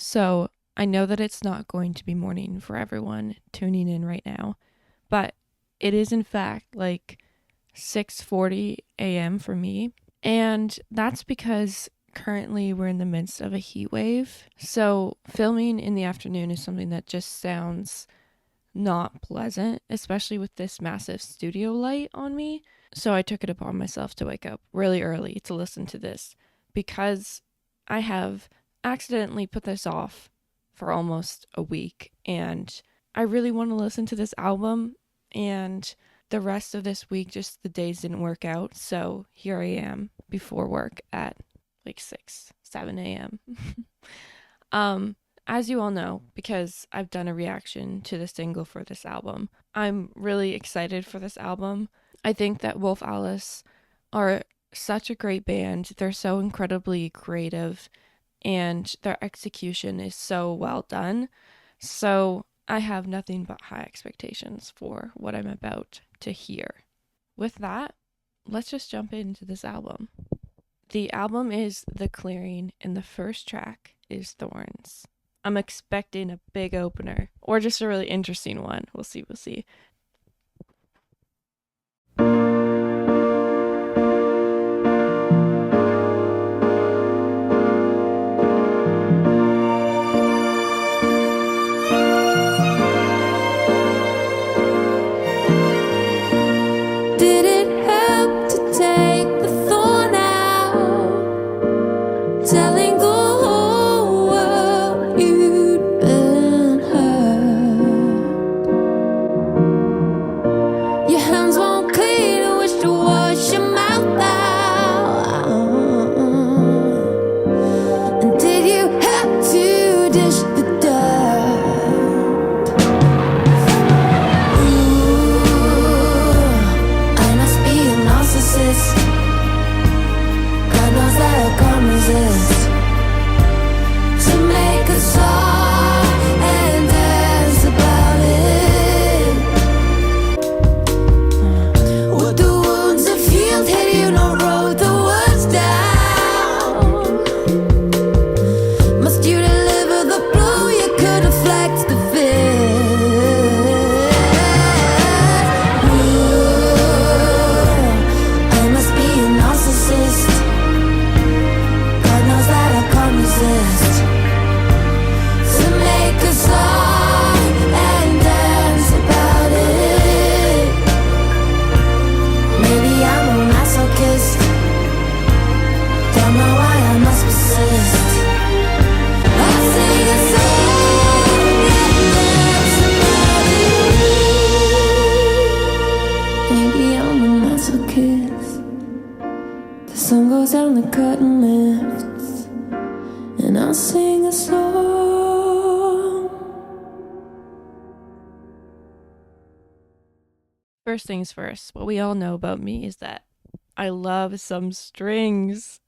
So I know that it's not going to be morning for everyone tuning in right now, but it is in fact like 6:40 a.m. for me. And that's because currently we're in the midst of a heat wave. So filming in the afternoon is something that just sounds not pleasant, especially with this massive studio light on me. So I took it upon myself to wake up really early to listen to this because I have accidentally put this off for almost a week, and I really want to listen to this album, and the rest of this week just the days didn't work out. So here I am before work at like 7 a.m. As you all know, because I've done a reaction to the single for this album, I'm really excited for this album. I think that Wolf Alice are such a great band. They're so incredibly creative and their execution is so well done. So I have nothing but high expectations for what I'm about to hear. With that, let's just jump into this album. The album is The Clearing, and the first track is Thorns. I'm expecting a big opener, or just a really interesting one. We'll see. Did it help to take the thorn out? Telling the whole world you'd been hurt. Your hands won't clean, I wish to wash your mouth out. And did you have to dish the dirt? I must be a narcissist. God knows that I can't resist to make a song and dance about it. Would the wounds have healed had you not wrote the words down? Must you deliver the blow? You could have flexed the fist. I must be a narcissist. God knows that I can't resist to make a song and dance about it. Maybe I'm a masochist. Don't know why I must persist. I'll sing a song and dance about it. Maybe I'm a masochist. The sun goes down, the curtain lifts, and I'll sing a song. First things first, what we all know about me is that I love some strings.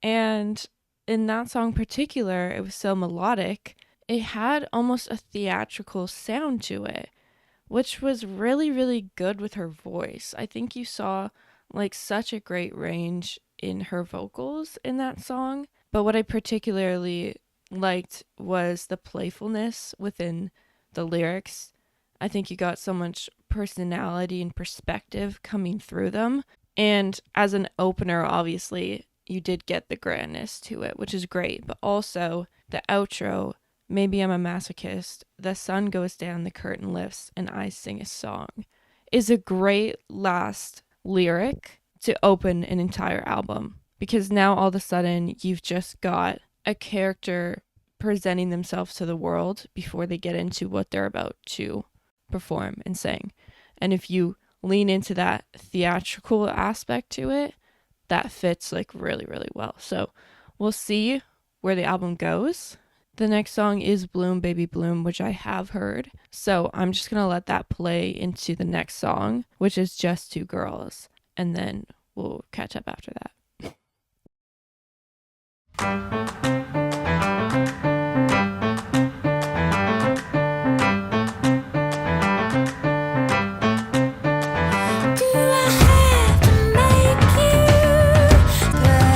And in that song in particular, it was so melodic. It had almost a theatrical sound to it, which was really, really good with her voice. I think you saw like such a great range in her vocals in that song. But what I particularly liked was the playfulness within the lyrics. I think you got so much personality and perspective coming through them. And as an opener, obviously, you did get the grandness to it, which is great. But also the outro, maybe I'm a masochist, the sun goes down, the curtain lifts, and I sing a song, is a great last lyric to open an entire album. Because now all of a sudden you've just got a character presenting themselves to the world before they get into what they're about to perform and sing. And if you lean into that theatrical aspect to it, that fits like really, really well. So we'll see where the album goes. The next song is Bloom Baby Bloom, which I have heard. So I'm just going to let that play into the next song, which is Just Two Girls. And then we'll catch up after that. Do I have to make you cry?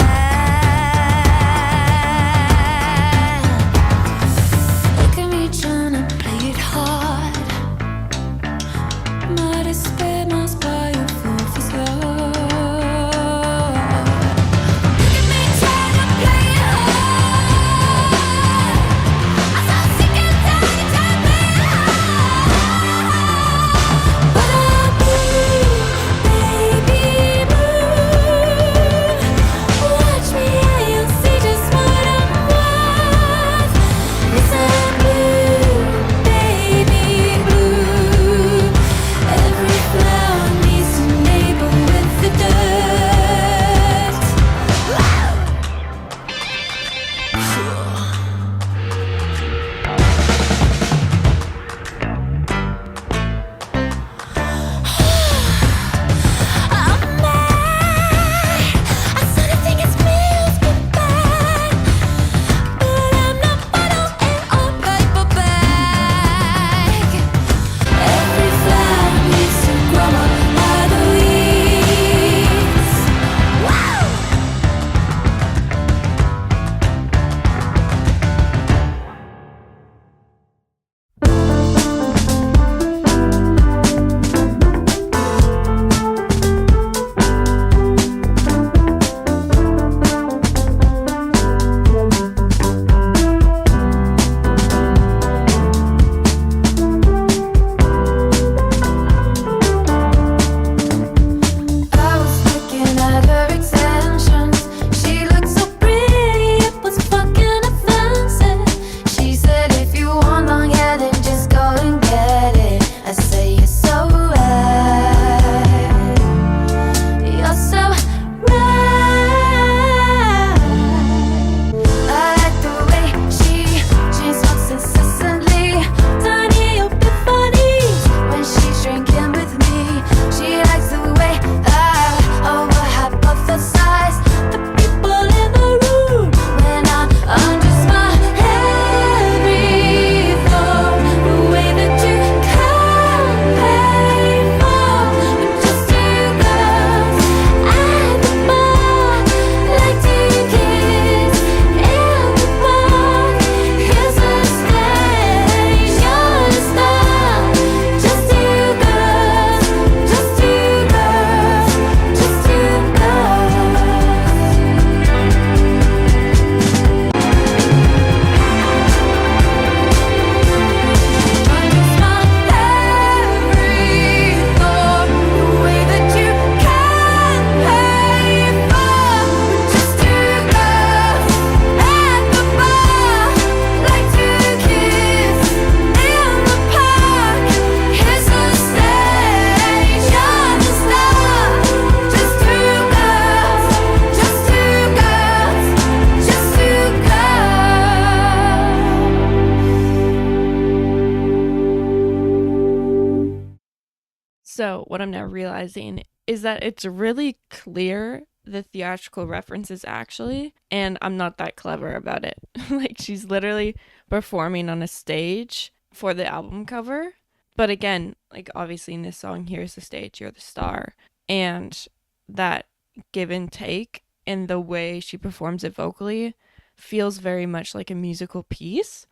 what I'm now realizing is that it's really clear the theatrical references actually, and I'm not that clever about it. Like she's literally performing on a stage for the album cover. But again, like obviously in this song, here's the stage, you're the star. And that give and take in the way she performs it vocally feels very much like a musical piece.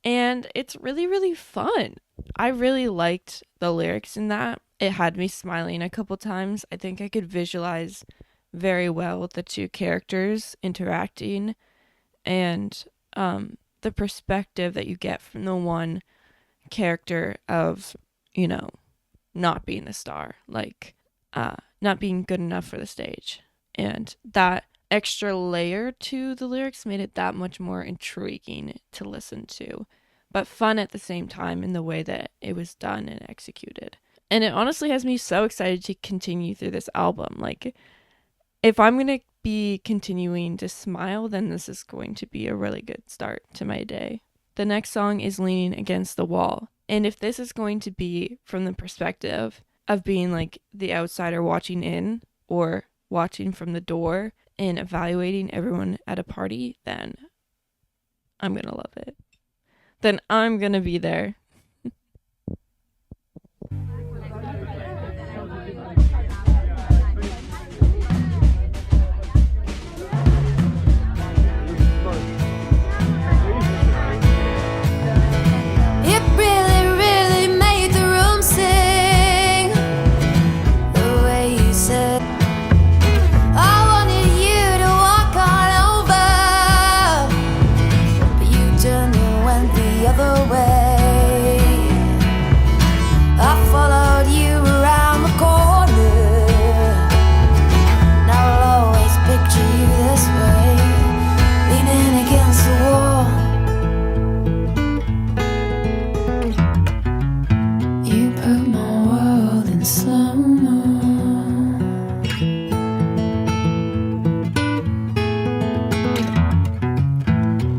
And it's really, really fun. I really liked the lyrics in that. It had me smiling a couple times. I think I could visualize very well the two characters interacting and the perspective that you get from the one character of, you know, not being a star, like not being good enough for the stage. And that extra layer to the lyrics made it that much more intriguing to listen to, but fun at the same time in the way that it was done and executed. And it honestly has me so excited to continue through this album. Like, if I'm going to be continuing to smile, then this is going to be a really good start to my day. The next song is Leaning Against the Wall. And if this is going to be from the perspective of being like the outsider watching in or watching from the door and evaluating everyone at a party, then I'm going to love it. Then I'm going to be there. It really, really made the room sing. The way you said, I wanted you to walk on over, but you turned and went the other way. I followed you around the corner. Now I'll always picture you this way, leaning against the wall. You put my world in slow-mo.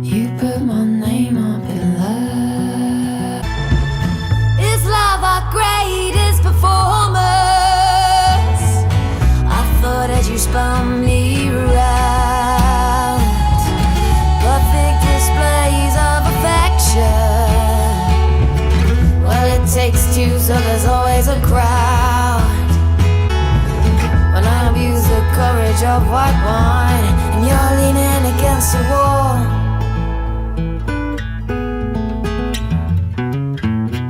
You put my name up in love. Is love our greatest performance? I thought that you spun me around. Perfect displays of affection. Well, it takes two, so there's always a crowd. When I abuse the courage of white wine, and you're leaning against the wall.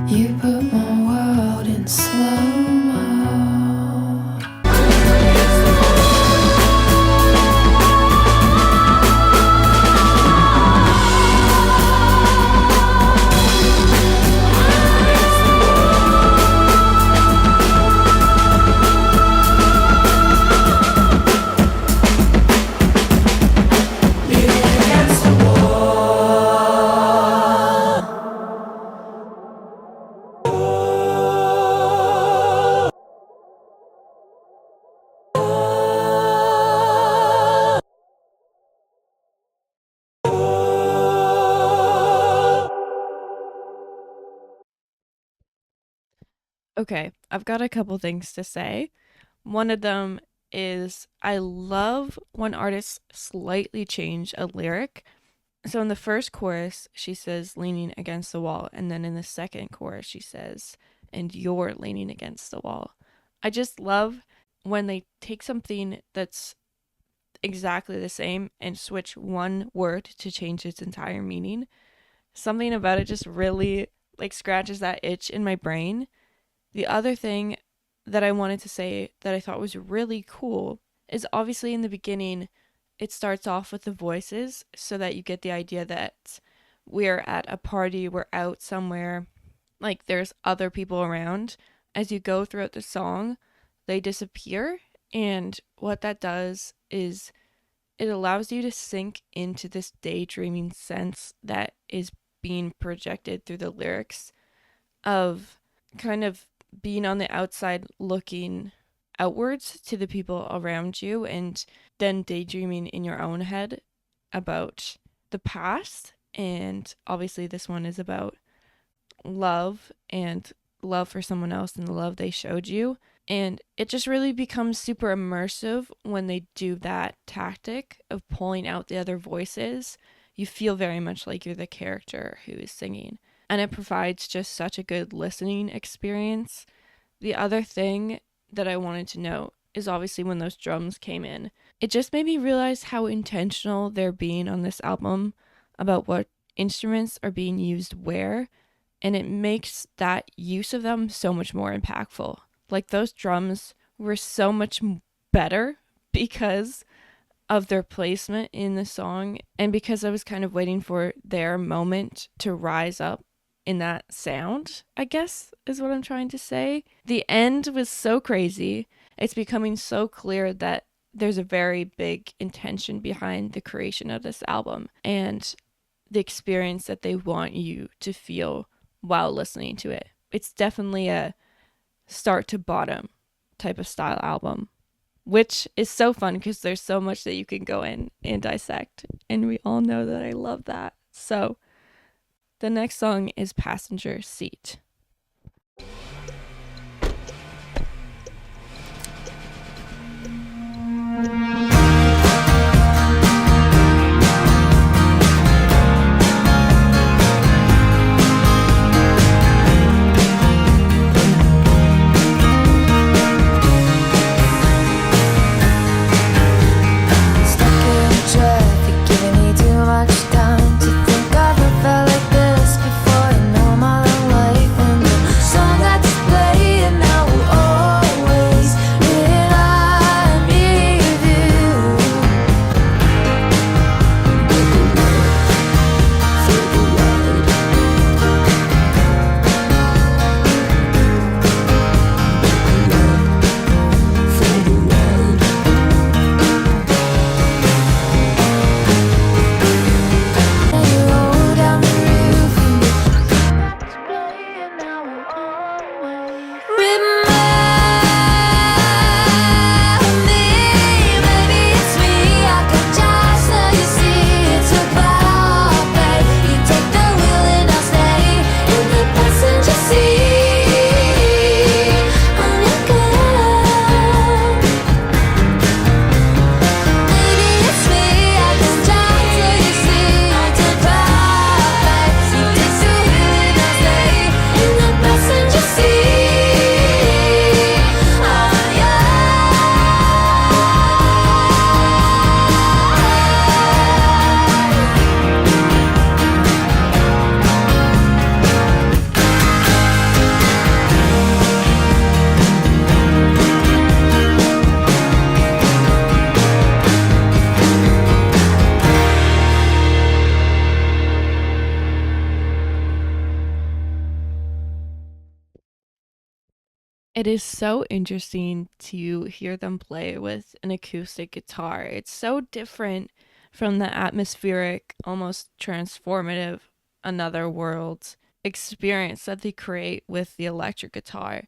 You put my world in slow-mo. Okay, I've got a couple things to say. One of them is I love when artists slightly change a lyric. So in the first chorus, she says leaning against the wall. And then in the second chorus, she says, and you're leaning against the wall. I just love when they take something that's exactly the same and switch one word to change its entire meaning. Something about it just really like scratches that itch in my brain. The other thing that I wanted to say that I thought was really cool is obviously in the beginning, it starts off with the voices so that you get the idea that we're at a party, we're out somewhere, like there's other people around. As you go throughout the song, they disappear. And what that does is it allows you to sink into this daydreaming sense that is being projected through the lyrics of kind of being on the outside looking outwards to the people around you and then daydreaming in your own head about the past. And obviously, this one is about love and love for someone else and the love they showed you. And it just really becomes super immersive when they do that tactic of pulling out the other voices. You feel very much like you're the character who is singing. And it provides just such a good listening experience. The other thing that I wanted to note is obviously when those drums came in. It just made me realize how intentional they're being on this album about what instruments are being used where, and it makes that use of them so much more impactful. Like those drums were so much better because of their placement in the song and because I was kind of waiting for their moment to rise up in that sound, I guess is what I'm trying to say. The end was so crazy. It's becoming so clear that there's a very big intention behind the creation of this album and the experience that they want you to feel while listening to it. It's definitely a start to bottom type of style album, which is so fun because there's so much that you can go in and dissect. And we all know that I love that. So the next song is Passenger Seat. It is so interesting to hear them play with an acoustic guitar. It's so different from the atmospheric, almost transformative, another world experience that they create with the electric guitar.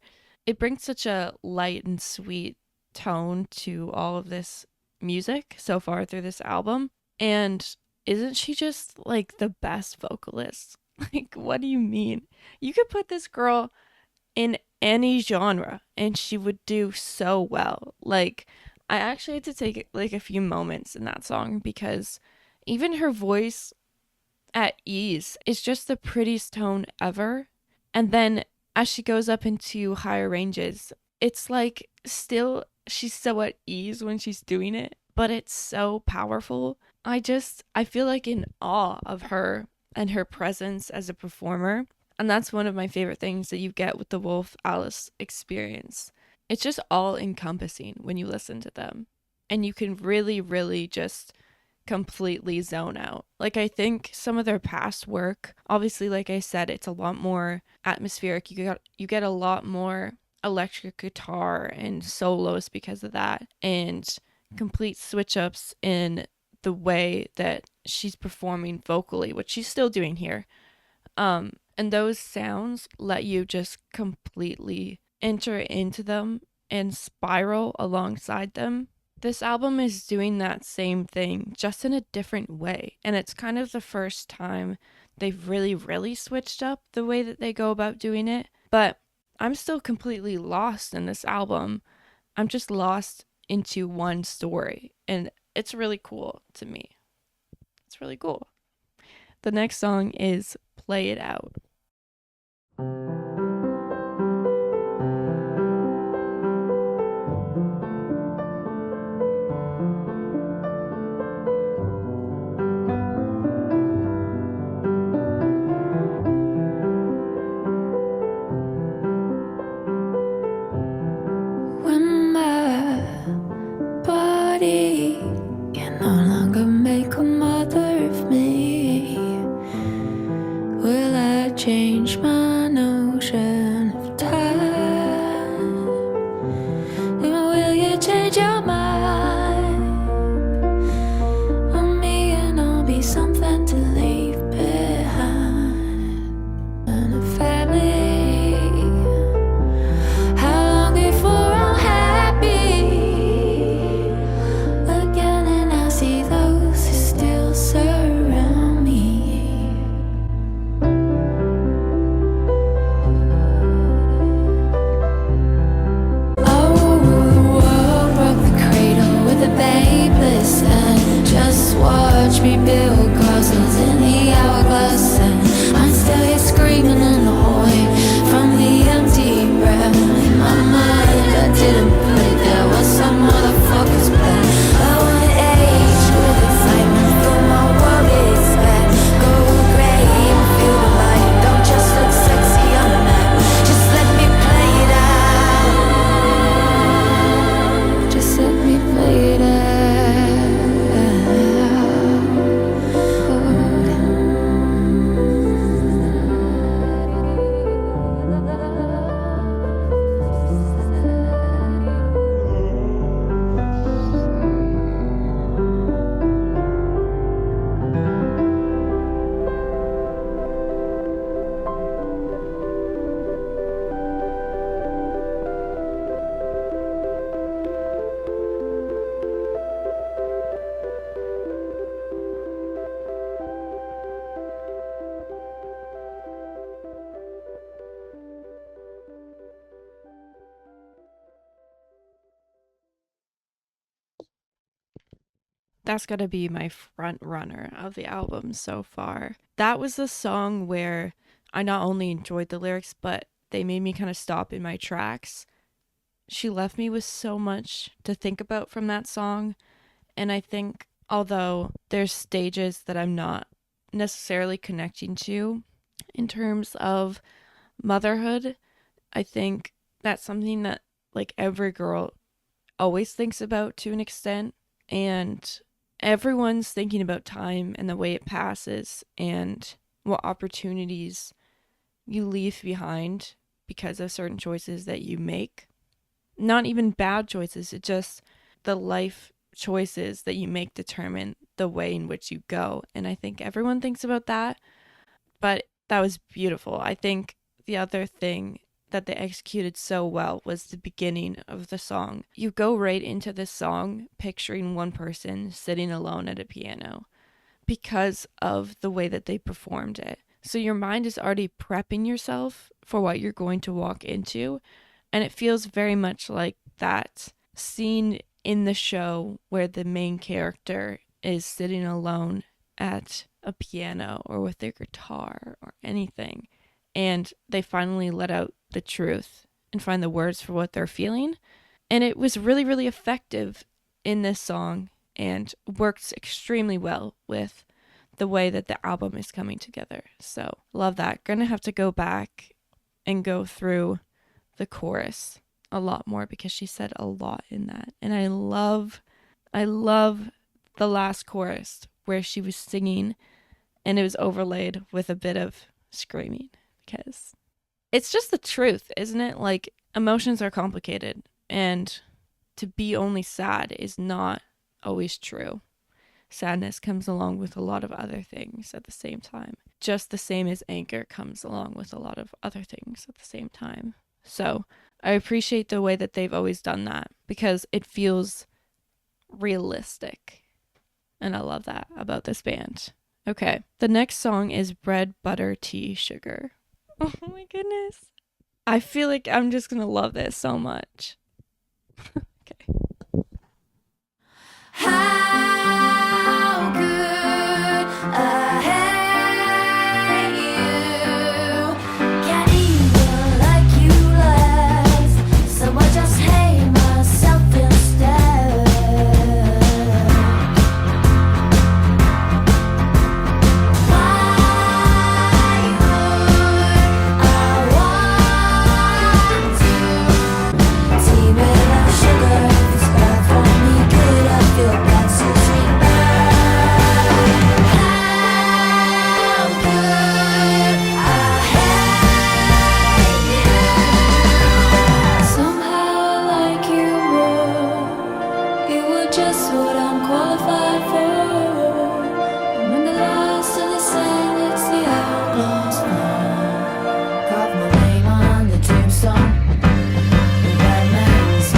It brings such a light and sweet tone to all of this music so far through this album. And isn't she just like the best vocalist? Like, what do you mean? You could put this girl in any genre and she would do so well. Like, I actually had to take like a few moments in that song because even her voice at ease is just the prettiest tone ever. And then as she goes up into higher ranges, it's like still she's so at ease when she's doing it, but it's so powerful. I feel like in awe of her and her presence as a performer. And that's one of my favorite things that you get with the Wolf Alice experience. It's just all encompassing when you listen to them. And you can really, really just completely zone out. Like, I think some of their past work, obviously, like I said, it's a lot more atmospheric. You get a lot more electric guitar and solos because of that, and complete switch ups in the way that she's performing vocally, which she's still doing here. And those sounds let you just completely enter into them and spiral alongside them. This album is doing that same thing, just in a different way. And it's kind of the first time they've really, really switched up the way that they go about doing it. But I'm still completely lost in this album. I'm just lost into one story, and it's really cool to me. It's really cool. The next song is Play It Out. When my body can no longer make a mother of me, will I change my notion of time? And will you change your mind on me, and I'll be something to leave behind? And a family, how long before I'm happy again, and I see those who still surround me? Oh, the world broke the cradle with a babeless end. Just watch me build castles in the hourglass, and I'm still here screaming in the void from the empty breath in my mind. I didn't put it there, was some motherfucker's plan. I wanna age with excitement, feel my world expand. Go gray and feel the light. Don't just look sexy on a map, just let me play it out. Just let me play it out. That's got to be my front runner of the album so far. That was the song where I not only enjoyed the lyrics, but they made me kind of stop in my tracks. She left me with so much to think about from that song. And I think, although there's stages that I'm not necessarily connecting to in terms of motherhood, I think that's something that like every girl always thinks about to an extent. And everyone's thinking about time and the way it passes and what opportunities you leave behind because of certain choices that you make. Not even bad choices, it's just the life choices that you make determine the way in which you go. And I think everyone thinks about that, but that was beautiful. I think the other thing that they executed so well was the beginning of the song. You go right into this song picturing one person sitting alone at a piano because of the way that they performed it. So your mind is already prepping yourself for what you're going to walk into. And it feels very much like that scene in the show where the main character is sitting alone at a piano or with their guitar or anything. And they finally let out the truth and find the words for what they're feeling. And it was really, really effective in this song and works extremely well with the way that the album is coming together. So, love that. Gonna have to go back and go through the chorus a lot more because she said a lot in that. And I love the last chorus where she was singing and it was overlaid with a bit of screaming because it's just the truth, isn't it? Like emotions are complicated and to be only sad is not always true. Sadness comes along with a lot of other things at the same time. Just the same as anger comes along with a lot of other things at the same time. So I appreciate the way that they've always done that because it feels realistic. And I love that about this band. Okay, the next song is Bread, Butter, Tea, Sugar. Oh my goodness. I feel like I'm just gonna love this so much. Okay. How could I hate you? Can't even like you less, so I just hate myself instead. Why would I want to tea without sugar? If it's bad for me, good, I feel bad, so sweet bad. How could I hate you? Somehow I like you more. You were just what I'm qualified for. I'm in the last of the sand, it's the outlaw's fault. Carve my name on the tombstone. The bad man's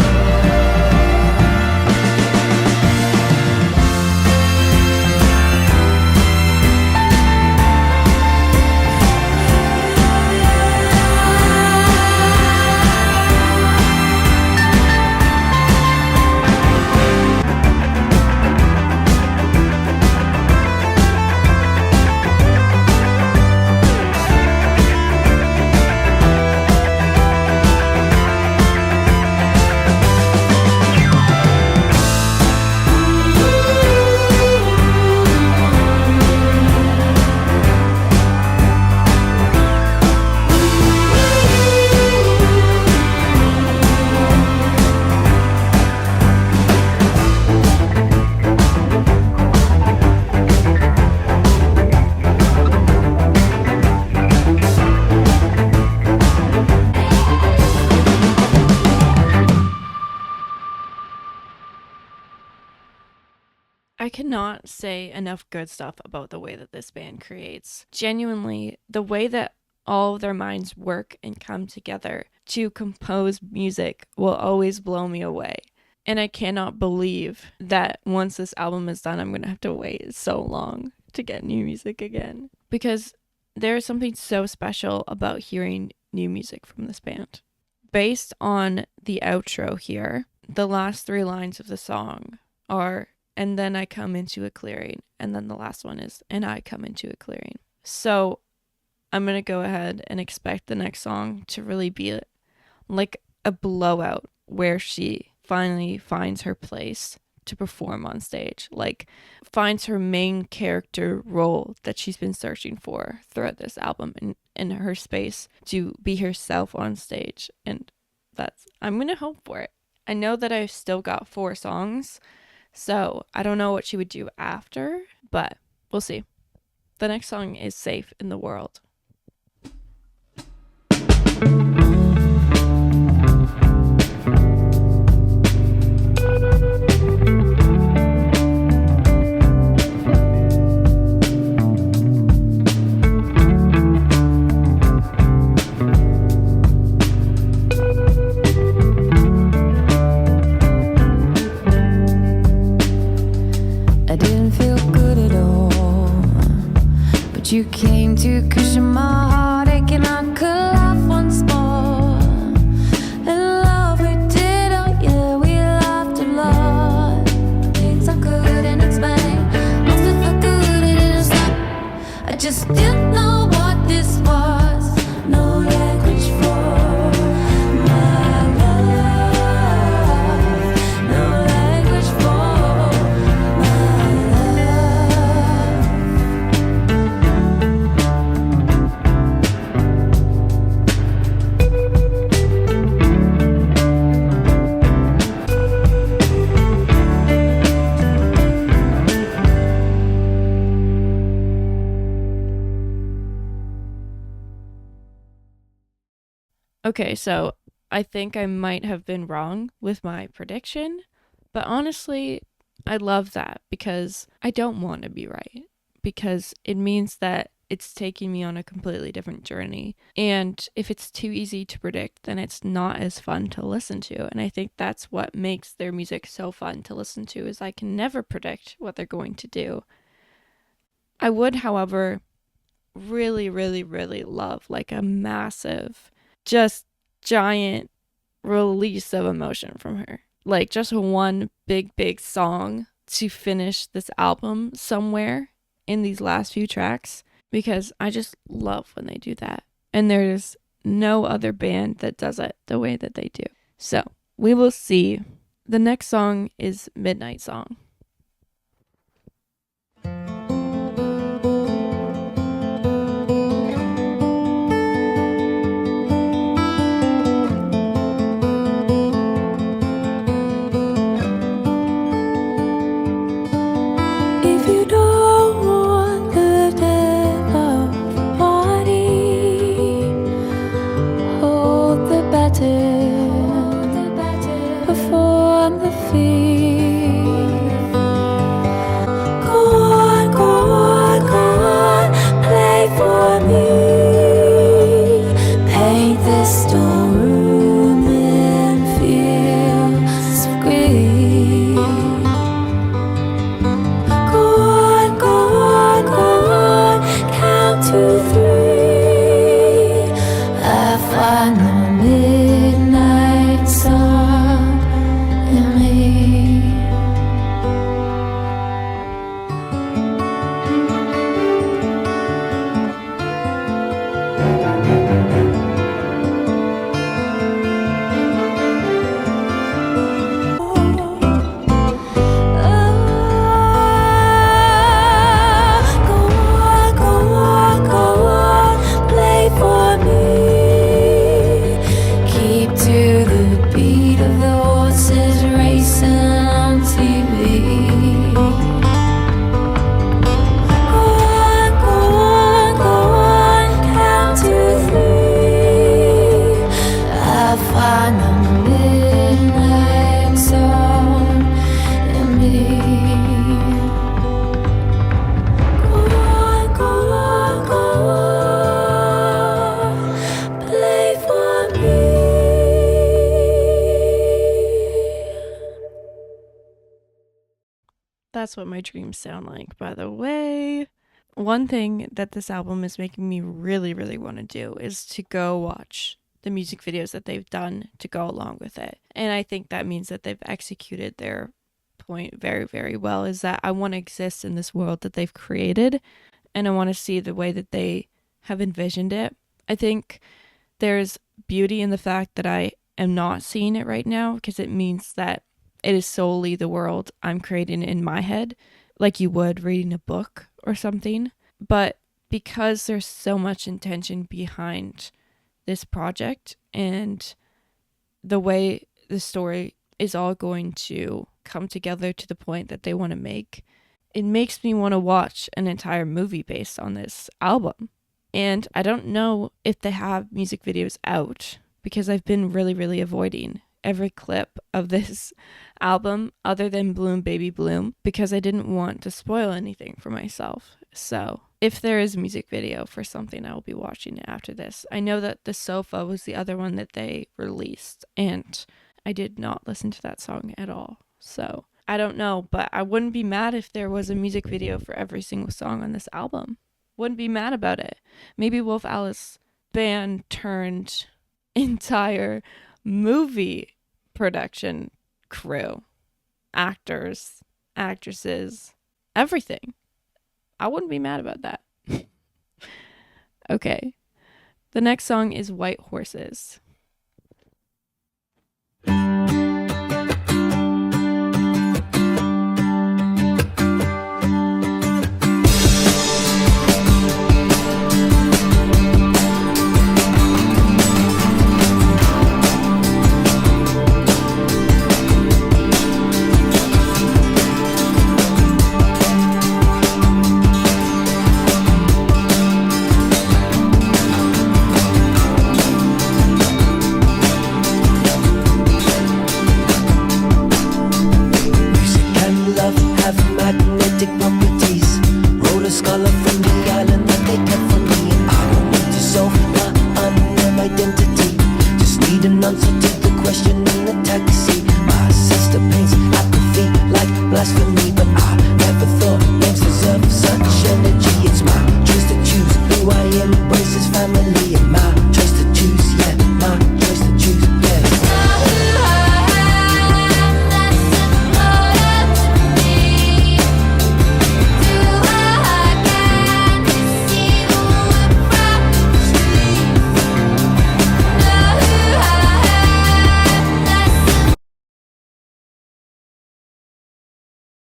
I cannot say enough good stuff about the way that this band creates. Genuinely, the way that all of their minds work and come together to compose music will always blow me away. And I cannot believe that once this album is done, I'm going to have to wait so long to get new music again. Because there is something so special about hearing new music from this band. Based on the outro here, the last 3 lines of the song are, and then I come into a clearing. And then the last one is, and I come into a clearing. So I'm going to go ahead and expect the next song to really be like a blowout where she finally finds her place to perform on stage, like finds her main character role that she's been searching for throughout this album, and her space to be herself on stage. And I'm going to hope for it. I know that I've still got 4 songs, so I don't know what she would do after, but we'll see. The next song is Safe in the World. I didn't feel good at all, but you came to cushion my heartache and I could laugh once more. And love we did, oh yeah, we laughed a lot. Things I couldn't explain, most if I could, it didn't stop. I just didn't know what this was, no language for my love, no language for my love. Okay, so I think I might have been wrong with my prediction, but honestly, I love that because I don't want to be right, because it means that it's taking me on a completely different journey. And if it's too easy to predict, then it's not as fun to listen to. And I think that's what makes their music so fun to listen to, is I can never predict what they're going to do. I would, however, really, really, really love like a massive, just giant release of emotion from her. Like just one big song to finish this album somewhere in these last few tracks, because I just love when they do that. And there's no other band that does it the way that they do. So we will see. The next song is Midnight Song. If you don't want the death of the body, hold the baton, perform the feat. Go on, go on, go on, play for me. Paint this storeroom in fields of green. Go on, go on, go on, count to 3. I find the midnight song in me. Go on, go on, go on, play for me. Keep to the beat of the horses racing on TV. Go on, go on, go on, count to 3. I find the midnight song in me. Go on, go on, go on, play for me. That's what my dreams sound like, by the way. One thing that this album is making me really, really want to do is to go watch the music videos that they've done to go along with it. And I think that means that they've executed their point very, very well, is that I want to exist in this world that they've created, and I want to see the way that they have envisioned it. I think there's beauty in the fact that I am not seeing it right now, because it means that it is solely the world I'm creating in my head, like you would reading a book or something. But because there's so much intention behind this project and the way the story is all going to come together to the point that they want to make, it makes me want to watch an entire movie based on this album. And I don't know if they have music videos out, because I've been really, really avoiding every clip of this album other than Bloom Baby Bloom, because I didn't want to spoil anything for myself. So if there is a music video for something, I will be watching it after this. I know that The Sofa was the other one that they released, and I did not listen to that song at all. So I don't know, but I wouldn't be mad if there was a music video for every single song on this album. Wouldn't be mad about it. Maybe Wolf Alice band turned entire movie production crew, actors, actresses, everything. I wouldn't be mad about that. Okay. The next song is White Horses.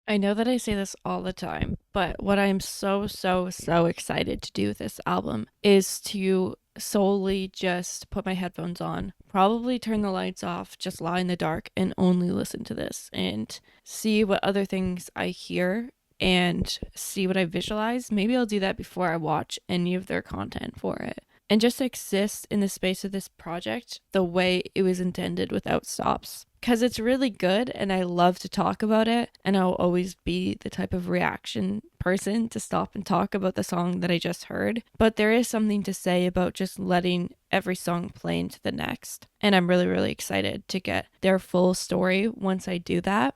I know that I say this all the time, but what I'm so, so, so excited to do with this album is to solely just put my headphones on, probably turn the lights off, just lie in the dark, and only listen to this and see what other things I hear and see what I visualize. Maybe I'll do that before I watch any of their content for it. And just exist in the space of this project the way it was intended without stops. Because it's really good and I love to talk about it, and I'll always be the type of reaction person to stop and talk about the song that I just heard. But there is something to say about just letting every song play into the next. And I'm really, really excited to get their full story once I do that.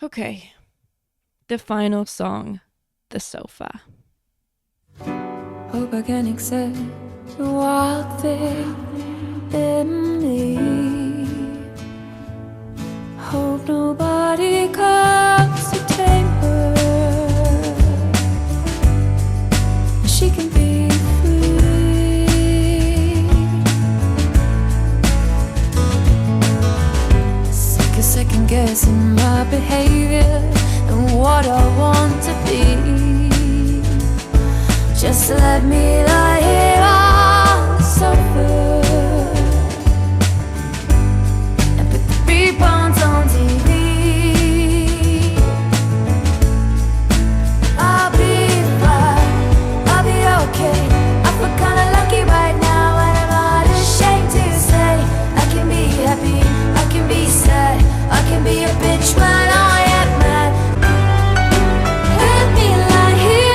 Okay, the final song, The Sofa. Hope I can accept the wild thing in me. Hope nobody comes to tame her. She can be free. Sick of second guessing my behavior and what I want to be. Just let me lie here on the sofa and put the rebounds on TV. I'll be fine, I'll be okay. I feel kinda lucky right now, and I'm not ashamed to say I can be happy, I can be sad, I can be a bitch when I am mad. Let me lie here.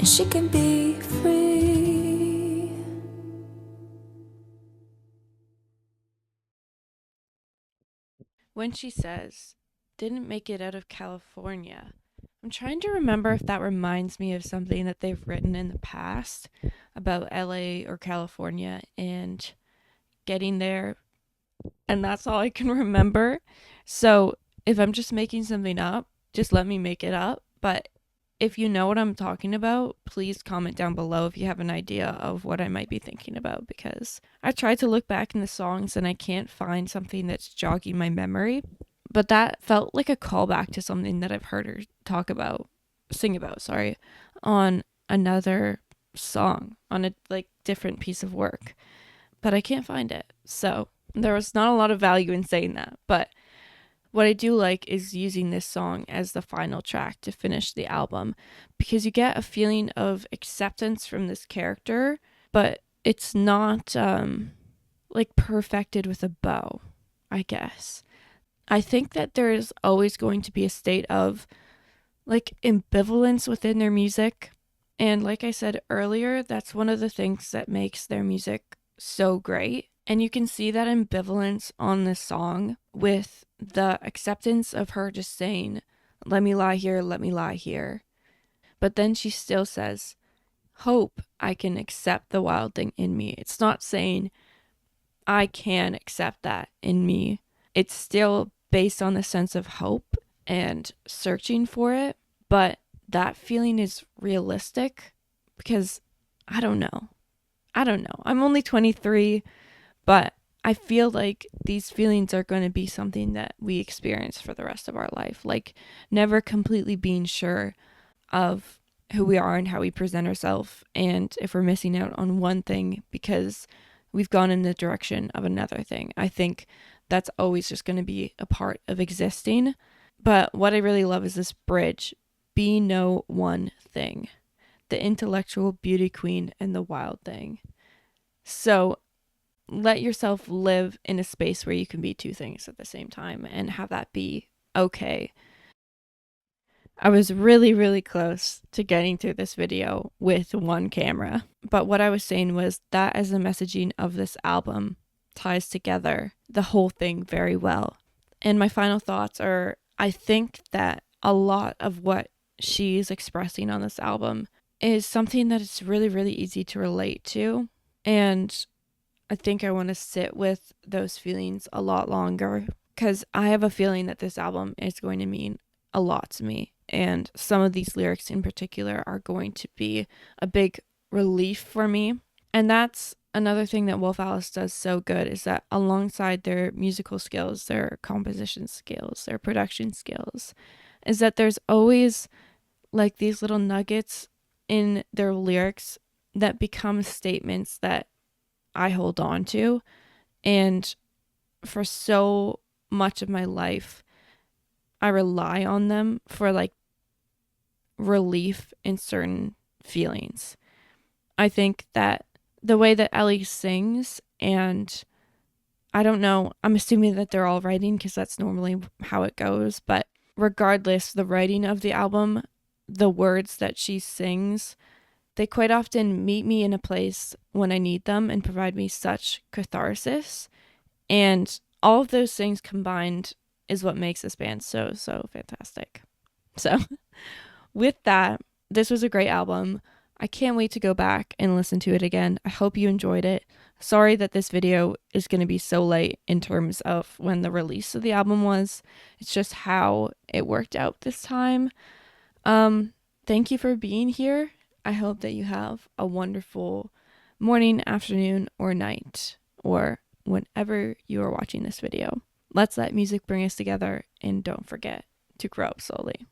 She can be free. When she says, didn't make it out of California, I'm trying to remember if that reminds me of something that they've written in the past about LA or California and getting there. And that's all I can remember. So if I'm just making something up, just let me make it up. But if you know what I'm talking about, please comment down below if you have an idea of what I might be thinking about, because I tried to look back in the songs and I can't find something that's jogging my memory. But that felt like a callback to something that I've heard her sing about, on another song, on a different piece of work. But I can't find it. So there was not a lot of value in saying that. But what I do like is using this song as the final track to finish the album, because you get a feeling of acceptance from this character, but it's not perfected with a bow, I guess. I think that there's always going to be a state of ambivalence within their music. And like I said earlier, that's one of the things that makes their music so great. And you can see that ambivalence on this song with the acceptance of her just saying, let me lie here, let me lie here. But then she still says, hope I can accept the wild thing in me. It's not saying, I can accept that in me. It's still based on the sense of hope and searching for it, but that feeling is realistic because I don't know. I don't know. I'm only 23, but I feel like these feelings are going to be something that we experience for the rest of our life. Like, never completely being sure of who we are and how we present ourselves, and if we're missing out on one thing because we've gone in the direction of another thing. I think that's always just going to be a part of existing. But what I really love is this bridge: be no one thing, the intellectual beauty queen and the wild thing. So let yourself live in a space where you can be two things at the same time and have that be okay. I was really, really close to getting through this video with one camera. But what I was saying was that as the messaging of this album ties together the whole thing very well. And my final thoughts are, I think that a lot of what she's expressing on this album is something that it's really, really easy to relate to. And I think I want to sit with those feelings a lot longer because I have a feeling that this album is going to mean a lot to me. And some of these lyrics in particular are going to be a big relief for me. And that's another thing that Wolf Alice does so good, is that alongside their musical skills, their composition skills, their production skills, is that there's always like these little nuggets in their lyrics that become statements that I hold on to. And for so much of my life, I rely on them for like relief in certain feelings. I think that the way that Ellie sings, and I don't know, I'm assuming that they're all writing because that's normally how it goes, but regardless, the writing of the album, the words that she sings, they quite often meet me in a place when I need them and provide me such catharsis. And all of those things combined is what makes this band so, so fantastic. So, with that, this was a great album. I can't wait to go back and listen to it again. I hope you enjoyed it. Sorry that this video is going to be so late in terms of when the release of the album was. It's just how it worked out this time. Thank you for being here. I hope that you have a wonderful morning, afternoon, or night, or whenever you are watching this video. Let's let music bring us together, and don't forget to grow up slowly.